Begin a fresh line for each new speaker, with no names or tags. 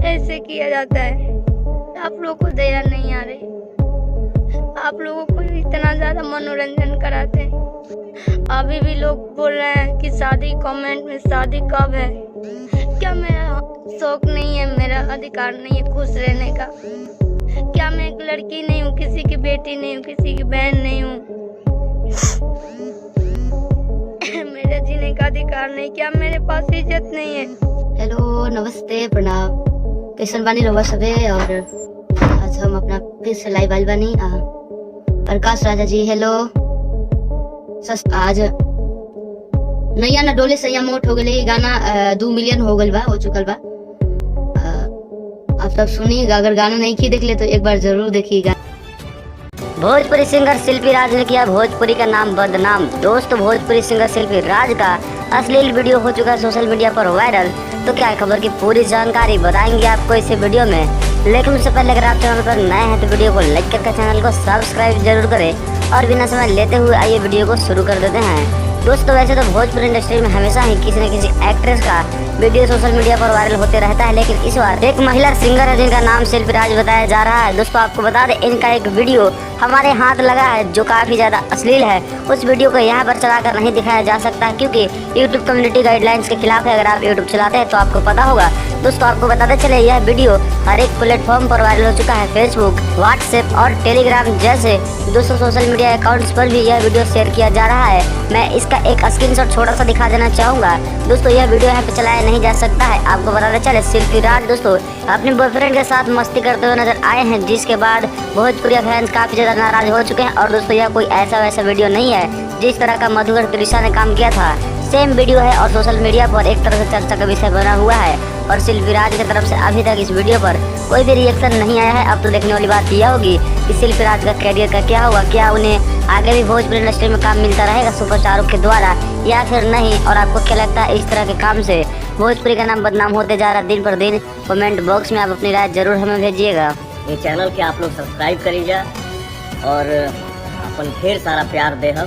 ऐसे किया जाता है। आप लोगों को दया नहीं आ रही, आप लोगों को इतना ज्यादा मनोरंजन कराते हैं। अभी भी लोग बोल रहे हैं कि शादी, कमेंट में शादी कब है। क्या मेरा शौक नहीं है, मेरा अधिकार नहीं है खुश रहने का? क्या मैं एक लड़की नहीं हूँ, किसी की बेटी नहीं हूँ, किसी की बहन नहीं हूँ? मेरा जीने का अधिकार नहीं? क्या मेरे पास इज्जत नहीं है?
हेलो, नमस्ते, प्रणाम। कैसन बानी रहुआ सबे? और आज हम अपना फिर से लाइव आइल बानी। प्रकाश राजा जी, हेलो। आज नैया न डोले सैया मोट हो गए गाना 2 मिलियन हो गल बा, हो चुकल बा। आप सब सुनिएगा, अगर गाना नहीं की देख ले तो एक बार जरूर देखिएगा। भोजपुरी सिंगर शिल्पी राज ने किया भोजपुरी का नाम बदनाम। दोस्तों, भोजपुरी सिंगर शिल्पी राज का अश्लील वीडियो हो चुका है सोशल मीडिया पर वायरल। तो क्या है खबर की पूरी जानकारी बताएंगे आपको इस वीडियो में। लेकिन उससे पहले अगर आप चैनल पर नए हैं तो वीडियो को लाइक करके चैनल को सब्सक्राइब जरूर करें। और बिना समय लेते हुए आइए वीडियो को शुरू कर देते हैं। दोस्तों, वैसे तो भोजपुरी इंडस्ट्री में हमेशा ही किसी न किसी एक्ट्रेस का वीडियो सोशल मीडिया पर वायरल होते रहता है, लेकिन इस बार एक महिला सिंगर है जिनका नाम शिल्पी राज बताया जा रहा है। दोस्तों, आपको बता दें इनका एक वीडियो हमारे हाथ लगा है जो काफी ज्यादा अश्लील है। उस वीडियो को यहाँ पर चलाकर नहीं दिखाया जा सकता क्योंकि यूट्यूब कम्युनिटी गाइडलाइंस के खिलाफ है। अगर आप यूट्यूब चलाते हैं तो आपको पता होगा। दोस्तों, आपको बताते चले यह वीडियो हर एक प्लेटफॉर्म पर वायरल हो चुका है। फेसबुक, व्हाट्सएप और टेलीग्राम जैसे दोस्तों सोशल मीडिया अकाउंट्स पर भी यह वीडियो शेयर किया जा रहा है। मैं इसका एक स्क्रीनशॉट छोटा सा दिखा देना चाहूँगा। दोस्तों, यह वीडियो यहाँ पे चलाया नहीं जा सकता है। आपको बताते चले शिल्पी राज दोस्तों अपने बॉयफ्रेंड के साथ मस्ती करते हुए नजर आए हैं, जिसके बाद भोजपुरी फैंस काफी ज्यादा नाराज हो चुके हैं। और दोस्तों, यह कोई ऐसा वैसा वीडियो नहीं है जिस तरह का मधुकर त्रिशा ने काम किया था। सेम वीडियो है और सोशल मीडिया पर एक तरह से चर्चा का विषय बना हुआ है। और शिल्पी राज की तरफ से अभी तक इस वीडियो पर कोई भी रिएक्शन नहीं आया है। अब तो देखने वाली बात यह होगी कि शिल्पी राज का कैरियर का क्या हुआ, क्या उन्हें आगे भी भोजपुरी इंडस्ट्री में काम मिलता रहेगा सुपरस्टारों के द्वारा या फिर नहीं। और आपको क्या लगता है इस तरह के काम से भोजपुरी का नाम बदनाम होते जा रहा है दिन पर दिन? कमेंट बॉक्स में आप अपनी राय जरूर हमें भेजिएगा।
ये चैनल के आप लोग सब्सक्राइब करिएगा और अपन ढेर सारा प्यार दे हम।